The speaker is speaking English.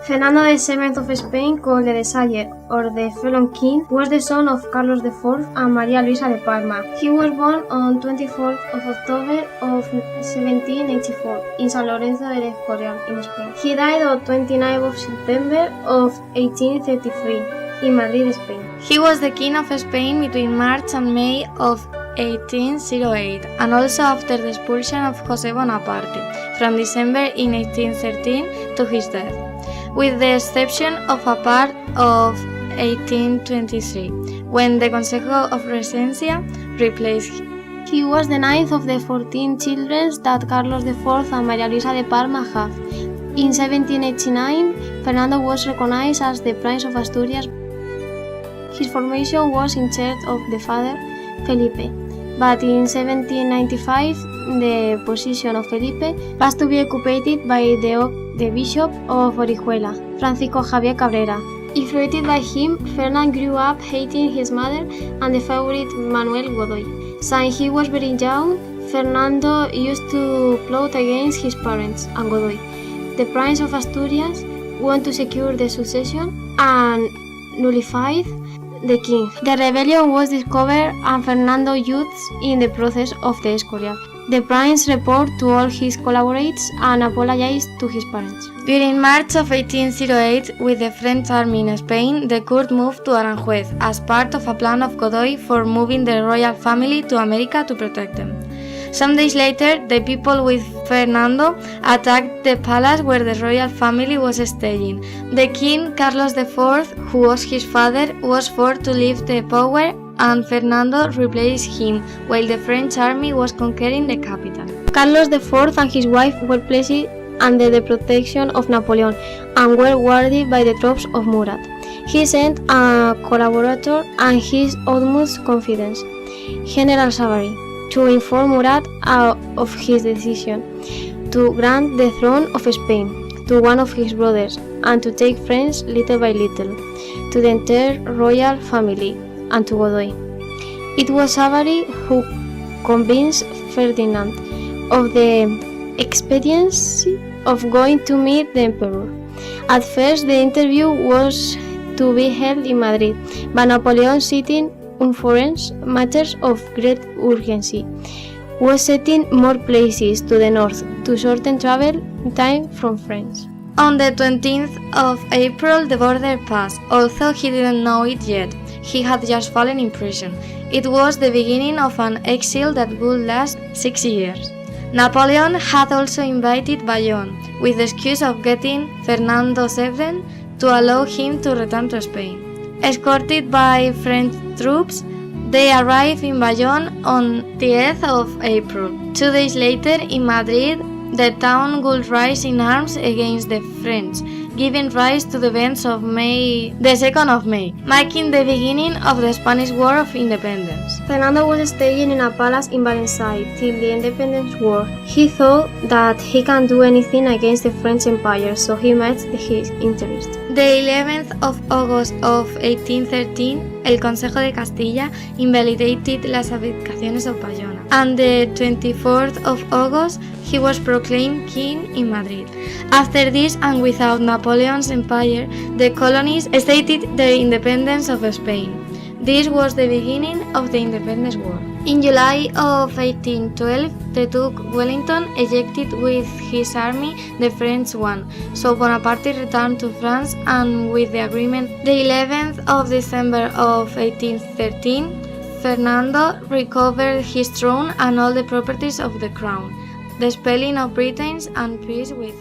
Fernando VII of Spain, called the Desire or the Felon King, was the son of Carlos IV and Maria Luisa de Palma. He was born on 24th of October of 1784 in San Lorenzo del Escorial in Spain. He died on 29th of September of 1833 in Madrid, Spain. He was the King of Spain between March and May of 1808 and also after the expulsion of José Bonaparte from December in 1813 to his death, with the exception of a part of 1823, when the Consejo of Regencia replaced him. He was the ninth of the 14 children that Carlos IV and Maria Luisa de Palma have. In 1789, Fernando was recognized as the Prince of Asturias. His formation was in charge of the father, Felipe, but in 1795 the position of Felipe was to be occupied by the Bishop of Orihuela, Francisco Javier Cabrera. Influenced by him, Fernand grew up hating his mother and the favorite Manuel Godoy. Since he was very young, Fernando used to plot against his parents and Godoy. The Prince of Asturias wanted to secure the succession and nullified the king. The rebellion was discovered and Fernando used in the process of the Escorial. The prince reported to all his collaborators and apologized to his parents. During March of 1808, with the French army in Spain, the court moved to Aranjuez as part of a plan of Godoy for moving the royal family to America to protect them. Some days later, the people with Fernando attacked the palace where the royal family was staying. The king, Carlos IV, who was his father, was forced to leave the power and Fernando replaced him while the French army was conquering the capital. Carlos IV and his wife were placed under the protection of Napoleon and were guarded by the troops of Murat. He sent a collaborator and his utmost confidence, General Savary, to inform Murat of his decision to grant the throne of Spain to one of his brothers and to take France little by little to the entire royal family and to Godoy. It was Savary who convinced Ferdinand of the expediency of going to meet the emperor. At first, the interview was to be held in Madrid, but Napoleon, sitting on foreign matters of great urgency, was setting more places to the north to shorten travel time from France. On the 20th of April, the border passed, although he didn't know it yet. He had just fallen in prison. It was the beginning of an exile that would last 6 years. Napoleon had also invited Bayonne, with the excuse of getting Fernando VII to allow him to return to Spain. Escorted by French troops, they arrived in Bayonne on the 8th of April. 2 days later, in Madrid, the town would rise in arms against the French, giving rise to the events of the 2nd of May, marking the beginning of the Spanish War of Independence. Fernando was staying in a palace in Valencia till the Independence War. He thought that he can do anything against the French Empire, so he met his interest. The 11th of August of 1813, el Consejo de Castilla invalidated las abdicaciones of Bayona, and the 24th of August he was proclaimed king in Madrid. After this, and without Napoleon's empire, the colonies stated their independence of Spain. This was the beginning of the Independence War. In July of 1812, the Duke Wellington ejected with his army the French one, so Bonaparte returned to France, and with the agreement, the 11th of December of 1813, Fernando recovered his throne and all the properties of the crown, the expelling of Britons and peace with